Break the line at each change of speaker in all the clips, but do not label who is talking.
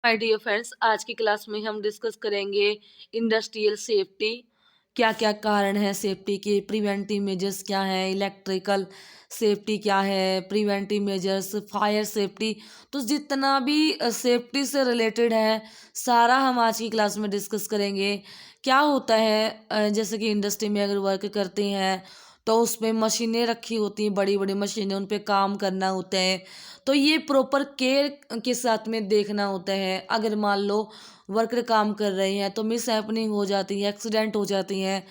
My dear friends, आज की class में हम डिस्कस करेंगे इंडस्ट्रियल सेफ्टी। क्या क्या कारण है सेफ्टी के, प्रिवेंटिव मेजर्स क्या है, इलेक्ट्रिकल सेफ्टी क्या है, प्रिवेंटिव मेजर्स, फायर सेफ्टी। तो जितना भी सेफ्टी से रिलेटेड है सारा हम आज की क्लास में डिस्कस करेंगे। क्या होता है जैसे कि इंडस्ट्री में अगर वर्क करते हैं तो उसमें मशीनें रखी होती हैं, बड़ी बड़ी मशीनें, उन पे काम करना होता है। तो ये प्रॉपर केयर के साथ में देखना होता है। अगर मान लो वर्कर काम कर रहे हैं तो मिस हैपनिंग हो जाती है, एक्सीडेंट हो जाती हैं,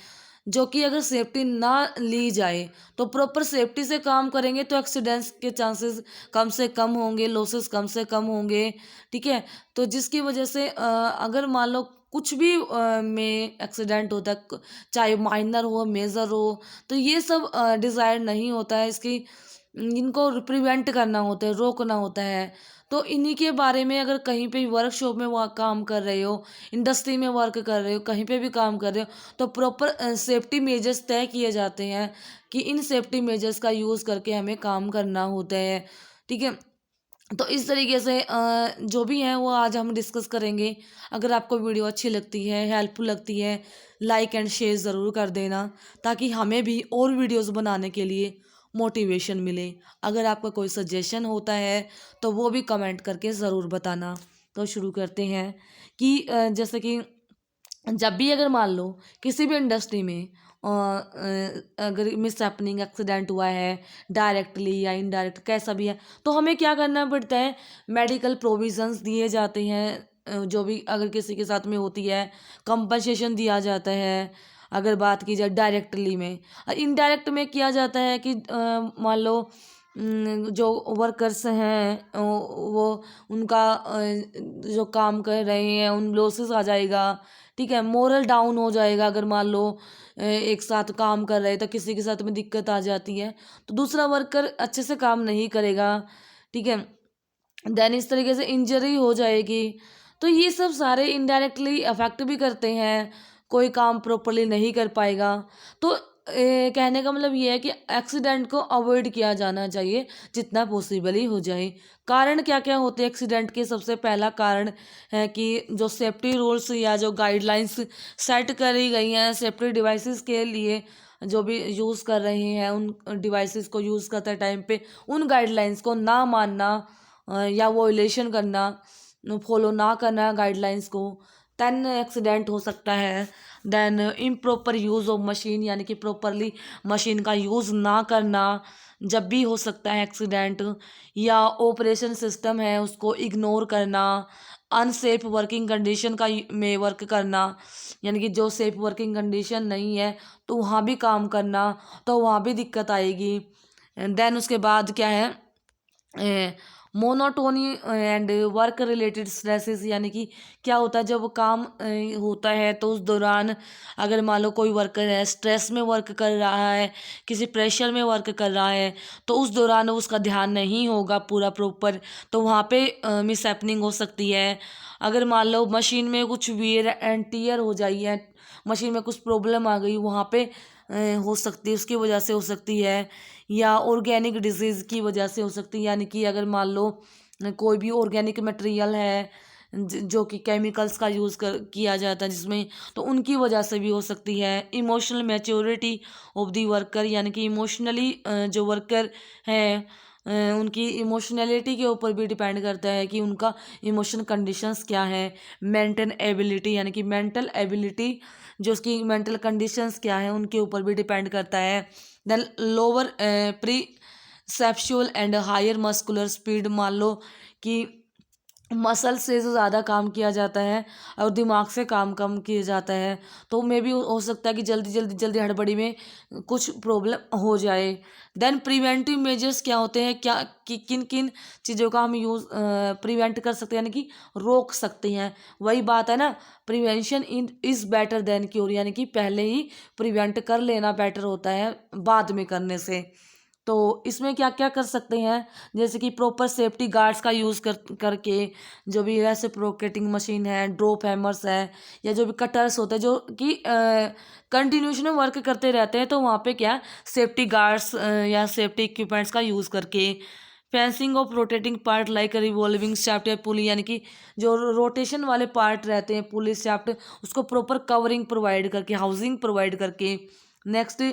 जो कि अगर सेफ्टी ना ली जाए तो प्रॉपर सेफ्टी से काम करेंगे तो एक्सीडेंट्स के चांसेस कम से कम होंगे, लॉसेस कम से कम होंगे। ठीक है। तो जिसकी वजह से अगर मान लो कुछ भी में एक्सीडेंट होता है, चाहे माइनर हो मेजर हो, तो ये सब डिजायर नहीं होता है। इसकी इनको प्रिवेंट करना होता है, रोकना होता है। तो इन्हीं के बारे में अगर कहीं पे वर्कशॉप में वहाँ काम कर रहे हो, इंडस्ट्री में वर्क कर रहे हो, कहीं पे भी काम कर रहे हो, तो प्रॉपर सेफ्टी मेजर्स तय किए जाते हैं कि इन सेफ्टी मेजर्स का यूज़ करके हमें काम करना होता है। ठीक है। तो इस तरीके से जो भी है वो आज हम डिस्कस करेंगे। अगर आपको वीडियो अच्छी लगती है, हेल्पफुल लगती है, लाइक एंड शेयर ज़रूर कर देना, ताकि हमें भी और वीडियोस बनाने के लिए मोटिवेशन मिले। अगर आपका कोई सजेशन होता है तो वो भी कमेंट करके ज़रूर बताना। तो शुरू करते हैं कि जैसे कि जब भी अगर मान लो किसी भी इंडस्ट्री में अगर मिस हैपनिंग एक्सीडेंट हुआ है, डायरेक्टली या इनडायरेक्ट कैसा भी है, तो हमें क्या करना पड़ता है, मेडिकल प्रोविजंस दिए जाते हैं। जो भी अगर किसी के साथ में होती है कंपनसेशन दिया जाता है। अगर बात की जाए डायरेक्टली में, इनडायरेक्ट में किया जाता है कि मान लो जो वर्कर्स हैं वो उनका जो काम कर रहे हैं उन लॉसेस आ जाएगा। ठीक है। मोरल डाउन हो जाएगा। अगर मान लो एक साथ काम कर रहे तो किसी के साथ में दिक्कत आ जाती है तो दूसरा वर्कर अच्छे से काम नहीं करेगा। ठीक है। देन इस तरीके से इंजरी हो जाएगी। तो ये सब सारे इनडायरेक्टली अफेक्ट भी करते हैं, कोई काम प्रॉपरली नहीं कर पाएगा। तो कहने का मतलब ये है कि एक्सीडेंट को अवॉइड किया जाना चाहिए जितना पॉसिबल ही हो जाए। कारण क्या क्या होते हैं एक्सीडेंट के, सबसे पहला कारण है कि जो सेफ्टी रूल्स या जो गाइडलाइंस सेट करी गई हैं सेफ्टी डिवाइसेस के लिए, जो भी यूज़ कर रहे हैं उन डिवाइसेस को यूज़ करते टाइम पे उन गाइडलाइंस को ना मानना या वोलेशन करना, फॉलो ना करना गाइडलाइंस को, देन एक्सीडेंट हो सकता है। Then improper use of machine, यानी कि प्रॉपरली मशीन का यूज़ ना करना, जब भी हो सकता है एक्सीडेंट। या ऑपरेशन सिस्टम है उसको इग्नोर करना, अनसेफ वर्किंग कंडीशन का में वर्क करना, यानी कि जो सेफ वर्किंग कंडीशन नहीं है तो वहाँ भी काम करना, तो वहाँ भी दिक्कत आएगी। देन उसके बाद क्या है, monotony and work related stresses, यानी कि क्या होता है जब काम होता है तो उस दौरान अगर मान लो कोई वर्कर है स्ट्रेस में वर्क कर रहा है, किसी प्रेशर में वर्क कर रहा है, तो उस दौरान उसका ध्यान नहीं होगा पूरा प्रॉपर, तो वहाँ पे मिस हैपनिंग हो सकती है। अगर मान लो मशीन में कुछ वियर एंड टीयर हो जाई है, मशीन में कुछ प्रॉब्लम आ गई, वहाँ पे हो सकती है, उसकी वजह से हो सकती है। या ऑर्गेनिक डिजीज़ की वजह से हो सकती है, यानी कि अगर मान लो कोई भी ऑर्गेनिक मटेरियल है जो कि केमिकल्स का यूज़ कर किया जाता है जिसमें, तो उनकी वजह से भी हो सकती है। Emotional maturity of the worker, यानी कि इमोशनली जो वर्कर हैं उनकी इमोशनैलिटी के ऊपर भी डिपेंड करता है कि उनका इमोशन कंडीशंस क्या है। मेंटल एबिलिटी, यानी कि मेंटल एबिलिटी जो उसकी मेंटल कंडीशंस क्या है उनके ऊपर भी डिपेंड करता है। Then lower perceptual and higher muscular speed, मान लो कि मसल से जो ज़्यादा काम किया जाता है और दिमाग से काम कम किया जाता है, तो मे भी हो सकता है कि जल्दी जल्दी जल्दी हड़बड़ी में कुछ प्रॉब्लम हो जाए। देन प्रिवेंटिव मेजर्स क्या होते हैं, क्या कि किन किन चीज़ों का हम यूज़ प्रिवेंट कर सकते हैं, यानी कि रोक सकते हैं। वही बात है ना, prevention in is better than cure, यानी कि पहले ही प्रिवेंट कर लेना बेटर होता है बाद में करने से। तो इसमें क्या क्या कर सकते हैं, जैसे कि प्रॉपर सेफ्टी गार्ड्स का यूज़ करके, जो भी रेसिप्रोकेटिंग मशीन है, ड्रॉप हैमर्स है, या जो भी कटर्स होते हैं जो कि कंटिन्यूशन में वर्क करते रहते हैं, तो वहाँ पे क्या सेफ्टी गार्ड्स या सेफ्टी इक्विपमेंट्स का यूज़ करके, fencing of rotating part like revolving shaft या पुली, यानी कि जो रोटेशन वाले पार्ट रहते हैं पुली शाफ्ट, उसको प्रॉपर कवरिंग प्रोवाइड करके, हाउसिंग प्रोवाइड करके। नेक्स्ट,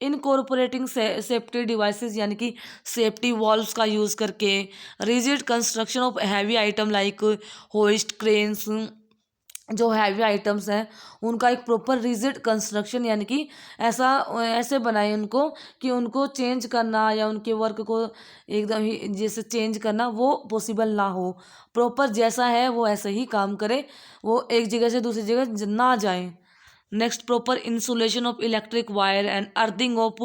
इनकॉर्पोरेटिंग सेफ्टी डिवाइसेस, यानी कि सेफ्टी वॉल्व्स का यूज़ करके। Rigid construction of heavy item like hoist, cranes, जो हैवी आइटम्स हैं उनका एक प्रॉपर रिजिड कंस्ट्रक्शन, यानी कि ऐसा ऐसे बनाए उनको कि उनको चेंज करना या उनके वर्क को एकदम ही जैसे चेंज करना वो पॉसिबल ना हो। प्रॉपर जैसा है वो ऐसे ही काम करे, वो एक जगह से दूसरी जगह ना जाए। Next, proper insulation of electric wire and earthing of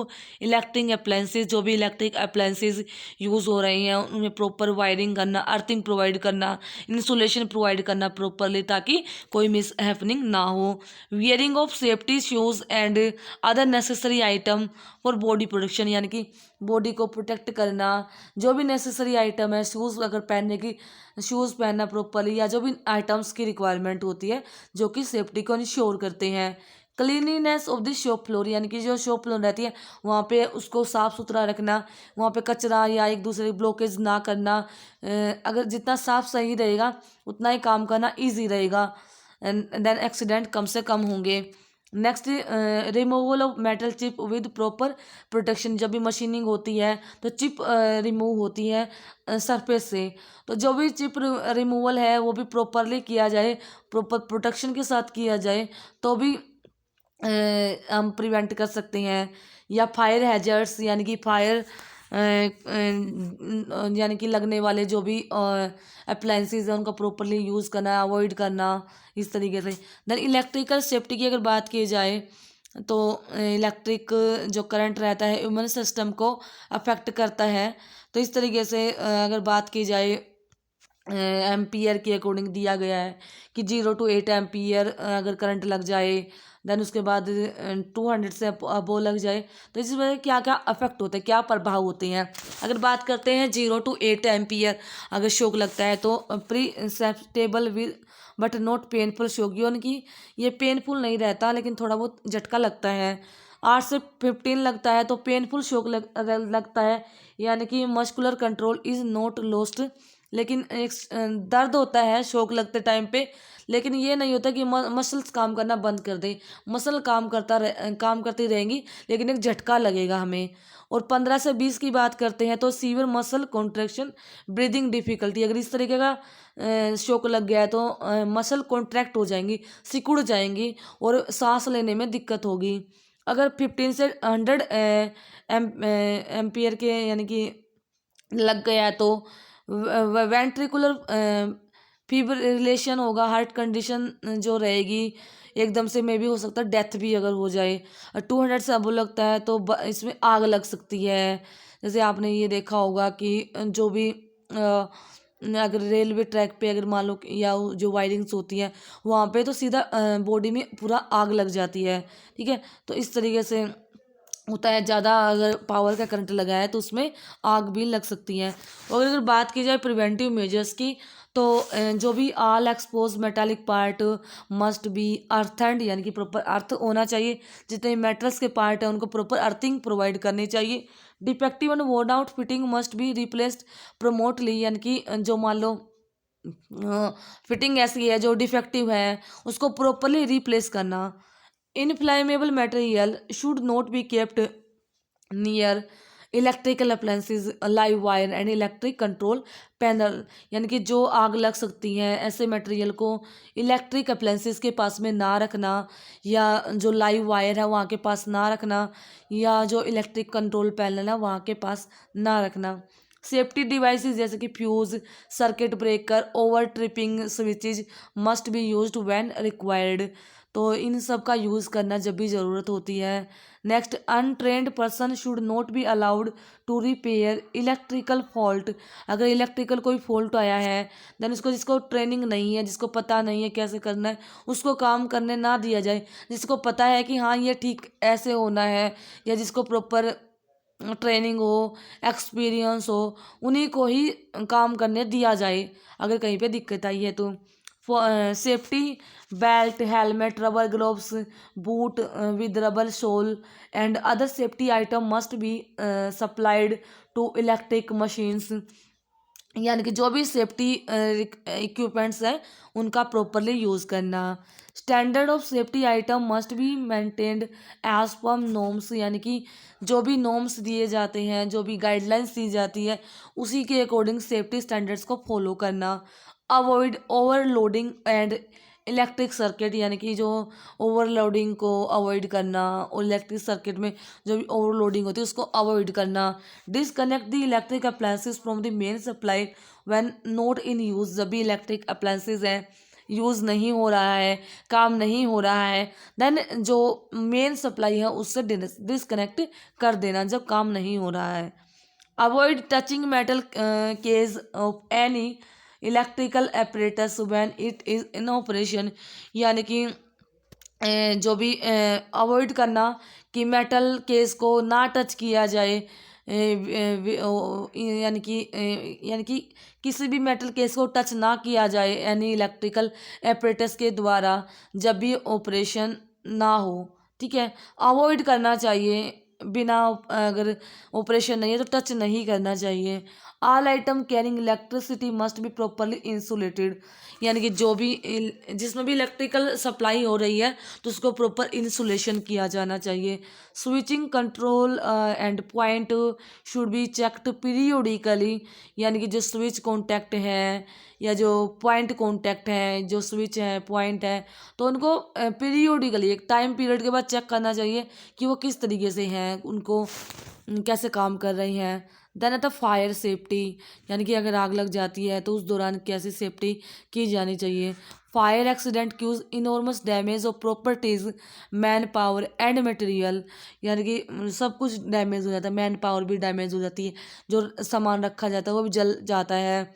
electric appliances, जो भी इलेक्ट्रिक अप्लायंसेज यूज़ हो रही हैं उनमें प्रॉपर वायरिंग करना, अर्थिंग प्रोवाइड करना, इंसुलेशन प्रोवाइड करना प्रॉपरली, ताकि कोई मिस हैपनिंग ना हो। Wearing of safety shoes and other necessary item for body protection, यानी कि बॉडी को प्रोटेक्ट करना, जो भी नेसेसरी आइटम है, शूज़ अगर पहनने की, शूज़ पहनना प्रॉपरली, या जो भी आइटम्स की रिक्वायरमेंट होती है जो कि सेफ्टी को इंश्योर करते हैं। Cleanliness of the shop floor, यानी कि जो शॉप फ्लोर रहती है वहाँ पे उसको साफ़ सुथरा रखना, वहाँ पे कचरा या एक दूसरे ब्लॉकेज ना करना। अगर जितना साफ सही रहेगा उतना ही काम करना ईजी रहेगा, एंड देन एक्सीडेंट कम से कम होंगे। Next, removal of metal chip with proper protection, जब भी मशीनिंग होती है तो चिप रिमूव होती है सरफेस से, तो जो भी चिप रिमूवल है वो भी प्रॉपरली किया जाए, प्रॉपर प्रोटेक्शन के साथ किया जाए, तो भी हम प्रिवेंट कर सकते हैं। या फायर हैजर्ड्स, यानी कि फायर यानी कि लगने वाले जो भी अप्लायंसेज हैं उनका प्रॉपरली यूज़ करना, अवॉइड करना, इस तरीके से। देन इलेक्ट्रिकल सेफ्टी की अगर बात की जाए तो इलेक्ट्रिक जो करंट रहता है इम्यून सिस्टम को अफेक्ट करता है, तो इस तरीके से अगर बात की जाए एम्पियर के अकॉर्डिंग दिया गया है कि 0 to 8 एम्पियर अगर करंट लग जाए, देन उसके बाद 200 से अबो लग जाए, तो इस वजह से क्या क्या अफेक्ट होते हैं, क्या प्रभाव होते हैं। अगर बात करते हैं 0 to 8 एम्पियर अगर शॉक लगता है तो perceptible with but not painful shock, यानी कि ये पेनफुल नहीं रहता लेकिन थोड़ा बहुत झटका लगता है। 8 से 15 लगता है तो पेनफुल शॉक लगता है, यानी कि muscular control is not lost, लेकिन एक दर्द होता है शॉक लगते टाइम पे, लेकिन ये नहीं होता कि मसल्स काम करना बंद कर दे, मसल काम करती रहेंगी, लेकिन एक झटका लगेगा हमें। और 15 से 20 की बात करते हैं तो severe muscle contraction, breathing difficulty, अगर इस तरीके का शॉक लग गया है तो मसल कॉन्ट्रैक्ट हो जाएंगी, सिकुड़ जाएंगी और सांस लेने में दिक्कत होगी। अगर 15 से 100 एम्पियर के यानी कि लग गया है तो वेंट्रिकुलर फिब्रिलेशन होगा, हार्ट कंडीशन जो रहेगी एकदम से मे भी हो सकता है डेथ भी अगर हो जाए। 200 से अब लगता है तो इसमें आग लग सकती है, जैसे आपने ये देखा होगा कि जो भी अगर रेलवे ट्रैक पे अगर मान लो या जो वायरिंग्स होती हैं वहाँ पे तो सीधा बॉडी में पूरा आग लग जाती है, ठीक है। तो इस तरीके से होता है, ज़्यादा अगर पावर का करंट लगा है तो उसमें आग भी लग सकती है। और अगर बात की जाए प्रिवेंटिव मेजर्स की तो जो भी all expose metallic part must be earthed, यानी कि प्रॉपर अर्थ होना चाहिए, जितने मेटल्स के पार्ट हैं उनको प्रॉपर अर्थिंग प्रोवाइड करनी चाहिए। Defective and worn out fitting must be replaced प्रमोटली, यानी कि जो मान लो फिटिंग ऐसी है जो डिफेक्टिव है उसको प्रॉपरली रिप्लेस करना। Inflammable material should not be kept near electrical appliances, live wire and electric control panel, यानी कि जो आग लग सकती हैं ऐसे मटेरियल को इलेक्ट्रिक अप्लायंसेज के पास में ना रखना, या जो लाइव वायर है वहाँ के पास ना रखना, या जो इलेक्ट्रिक कंट्रोल पैनल है वहाँ के पास ना रखना। सेफ्टी डिवाइसेस जैसे कि fuse, circuit breaker, over tripping switches must be used when required, तो इन सब का यूज़ करना जब भी ज़रूरत होती है। Next, untrained person should not be allowed to repair electrical fault, अगर इलेक्ट्रिकल कोई फॉल्ट आया है देन उसको, जिसको ट्रेनिंग नहीं है, जिसको पता नहीं है कैसे करना है, उसको काम करने ना दिया जाए। जिसको पता है कि हाँ ये ठीक ऐसे होना है, या जिसको प्रॉपर ट्रेनिंग हो, एक्सपीरियंस हो, उन्हीं को ही काम करने दिया जाए अगर कहीं पे दिक्कत आई है तो। Safety belt, helmet, rubber gloves, boot with rubber sole and other safety item must be supplied to electric machines, यानी कि जो भी सेफ्टी इक्विपमेंट्स हैं उनका प्रॉपरली यूज़ करना। Standard of safety item must be maintained as per norms, यानी कि जो भी नॉर्म्स दिए जाते हैं, जो भी गाइडलाइंस दी जाती है, उसी के अकॉर्डिंग सेफ्टी स्टैंडर्ड्स को फॉलो करना। Avoid overloading and electric circuit, यानी कि जो ओवरलोडिंग को अवॉइड करना, और इलेक्ट्रिक सर्किट में जो भी ओवरलोडिंग होती है उसको अवॉइड करना। Disconnect the electric appliances from the main supply when not in use, जब भी इलेक्ट्रिक अप्लायंसेस हैं, यूज़ नहीं हो रहा है, काम नहीं हो रहा है, देन जो मेन सप्लाई है उससे डिसकनेक्ट कर देना जब काम नहीं हो रहा है। Avoid touching metal case of any electrical apparatus when it is in operation, यानी कि जो भी अवॉइड करना कि मेटल केस को ना टच किया जाए, यानी कि किसी भी मेटल केस को टच ना किया जाए एनी इलेक्ट्रिकल apparatus के द्वारा जब भी ऑपरेशन ना हो, ठीक है। अवॉइड करना चाहिए, बिना अगर ऑपरेशन नहीं है तो टच नहीं करना चाहिए। All item carrying electricity must be properly insulated, यानी कि जो भी जिसमें भी इलेक्ट्रिकल सप्लाई हो रही है तो उसको प्रॉपर इंसुलेशन किया जाना चाहिए। Switching control and point should be checked periodically, यानी कि जो स्विच कॉन्टैक्ट है या जो पॉइंट कॉन्टैक्ट है, जो स्विच है, पॉइंट है, तो उनको पीरियोडिकली एक टाइम पीरियड के बाद चेक करना चाहिए कि वो किस तरीके से हैं, उनको कैसे काम कर रही हैं। देन आता फायर सेफ्टी, यानी कि अगर आग लग जाती है तो उस दौरान कैसी सेफ्टी की जानी चाहिए। Fire accident causes enormous damage of properties, man power and material, यानी कि सब कुछ डैमेज हो जाता है, मैन पावर भी डैमेज हो जाती है, जो सामान रखा जाता है वो भी जल जाता है,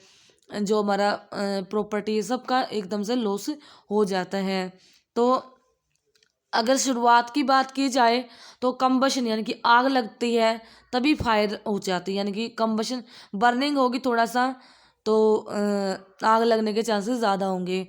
जो हमारा प्रॉपर्टी सबका एकदम से लॉस हो जाता है। तो अगर शुरुआत की बात की जाए तो कंबशन, यानी कि आग लगती है तभी फायर हो जाती है, यानी कि कंबशन बर्निंग होगी थोड़ा सा तो आग लगने के चांसेस ज़्यादा होंगे।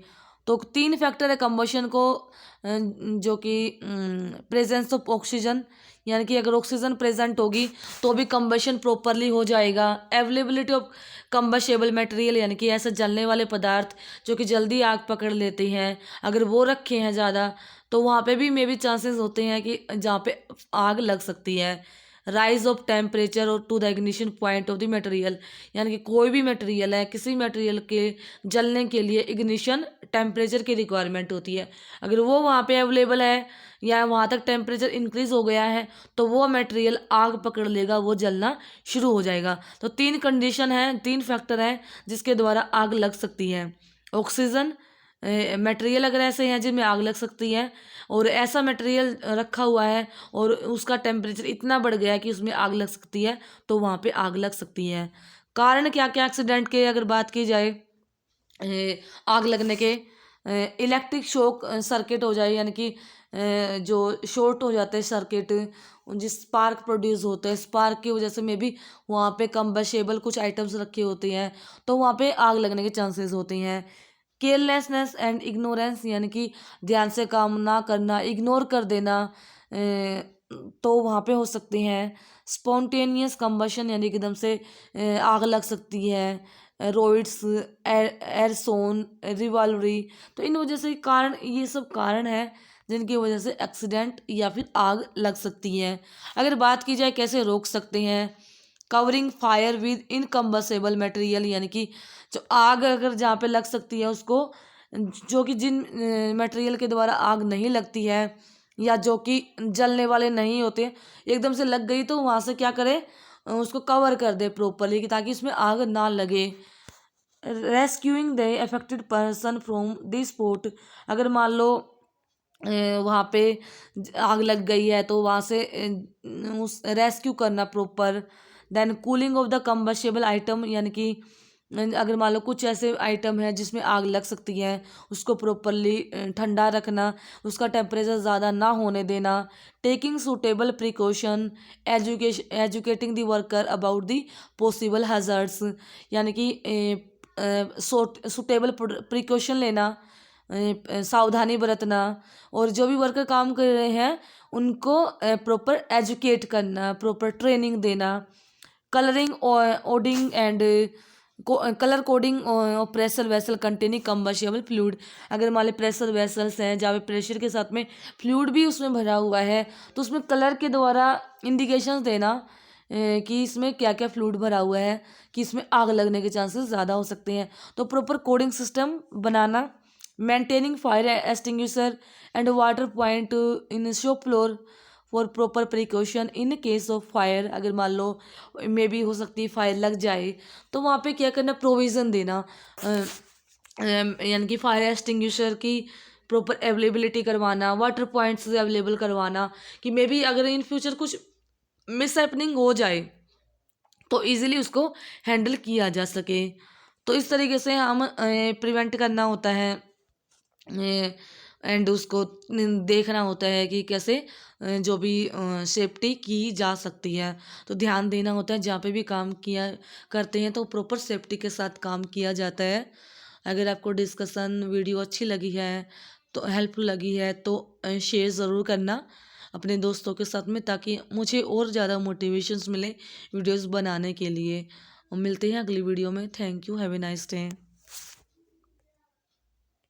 तो 3 फैक्टर है कंबशन को, जो कि प्रेजेंस ऑफ ऑक्सीजन, यानी कि अगर ऑक्सीजन प्रेजेंट होगी तो भी कंबशन प्रॉपरली हो जाएगा। अवेलेबिलिटी ऑफ कंबशेबल मटेरियल, यानी कि ऐसे जलने वाले पदार्थ जो कि जल्दी आग पकड़ लेते हैं, अगर वो रखे हैं ज़्यादा तो वहाँ पे भी मे भी चांसेस होते हैं कि जहाँ पे आग लग सकती है। राइज ऑफ टेम्परेचर और to the ignition point of the material, यानी कि कोई भी मटेरियल है, किसी मटेरियल के जलने के लिए इग्निशन टेम्परेचर की रिक्वायरमेंट होती है। अगर वो वहाँ पे अवेलेबल है या वहाँ तक टेम्परेचर इंक्रीज हो गया है तो वो मटेरियल आग पकड़ लेगा, वो जलना शुरू हो जाएगा। तो 3 कंडीशन है, 3 फैक्टर हैं जिसके द्वारा आग लग सकती है। ऑक्सीजन, मटेरियल अगर ऐसे हैं जिनमें आग लग सकती है, और ऐसा मटेरियल रखा हुआ है और उसका टेम्परेचर इतना बढ़ गया है कि उसमें आग लग सकती है, तो वहाँ पे आग लग सकती है। कारण क्या क्या एक्सीडेंट के अगर बात की जाए आग लगने के, इलेक्ट्रिक शॉक सर्किट हो जाए, यानी कि जो शॉर्ट हो जाते हैं सर्किट, जिस स्पार्क प्रोड्यूस होते हैं, स्पार्क की वजह से में भी वहाँ पे कंबशेबल कुछ आइटम्स रखे होते हैं तो वहाँ पे आग लगने के चांसेस होते हैं। केयरलेसनेस एंड इग्नोरेंस, यानी कि ध्यान से काम ना करना, इग्नोर कर देना, तो वहाँ पे हो सकते हैं। स्पॉन्टेनियस कंबशन, यानी कि एकदम से आग लग सकती है। रोइड्स, एरसोन, रिवॉल्वरी, तो इन वजह से कारण, ये सब कारण है जिनकी वजह से एक्सीडेंट या फिर आग लग सकती है। अगर बात की जाए कैसे रोक सकते हैं, कवरिंग फायर विद इनकम्बसेबल मटेरियल, यानी कि जो आग अगर जहाँ पे लग सकती है उसको, जो कि जिन मटेरियल के द्वारा आग नहीं लगती है या जो कि जलने वाले नहीं होते, एकदम से लग गई तो वहाँ से क्या करे, उसको कवर कर दे प्रॉपरली कि ताकि उसमें आग ना लगे। Rescuing the affected person from the spot, अगर मान लो वहाँ पे आग लग गई है तो वहाँ से उस रेस्क्यू करना proper. Then cooling of the combustible item, यानी कि अगर मान लो कुछ ऐसे आइटम है जिसमें आग लग सकती है उसको प्रॉपरली ठंडा रखना, उसका टेम्परेचर ज़्यादा ना होने देना। Taking suitable precaution, educating the worker about the possible hazards, यानी कि सूटेबल प्रिकॉशन लेना, सावधानी बरतना, और जो भी वर्कर काम कर रहे हैं उनको प्रॉपर एजुकेट करना, प्रॉपर ट्रेनिंग देना। कलरिंग ओडिंग एंड कलर कोडिंग और pressure vessel containing combustible fluid. अगर मान ली प्रेशर वेसल्स हैं जहाँ पे प्रेशर के साथ में फ्लूइड भी उसमें भरा हुआ है, तो उसमें कलर के द्वारा इंडिकेशंस देना कि इसमें क्या क्या फ्लूइड भरा हुआ है, कि इसमें आग लगने के चांसेस ज़्यादा हो सकते हैं। तो proper coding system banana, maintaining fire extinguisher and water point in shop floor for proper precaution in case of fire. अगर मान लो मे भी हो सकती है फायर लग जाए, तो वहाँ पे क्या करना, प्रोविज़न देना, यानी कि फायर एक्सटिंग्विशर की प्रॉपर अवेलेबिलिटी करवाना, वाटर पॉइंट्स अवेलेबल करवाना, कि मे बी अगर इन फ्यूचर कुछ मिस हैपनिंग हो जाए तो इजीली उसको हैंडल किया जा सके। तो इस तरीके से हम प्रिवेंट करना होता है एंड उसको देखना होता है कि कैसे जो भी सेफ्टी की जा सकती है। तो ध्यान देना होता है जहाँ पे भी काम किया करते हैं तो प्रॉपर सेफ्टी के साथ काम किया जाता है। अगर आपको डिस्कशन वीडियो अच्छी लगी है, तो हेल्पफुल लगी है, तो शेयर ज़रूर करना अपने दोस्तों के साथ में, ताकि मुझे और ज़्यादा मोटिवेशंस मिले वीडियोस बनाने के लिए। और मिलते हैं अगली वीडियो में। Thank you, have a nice day.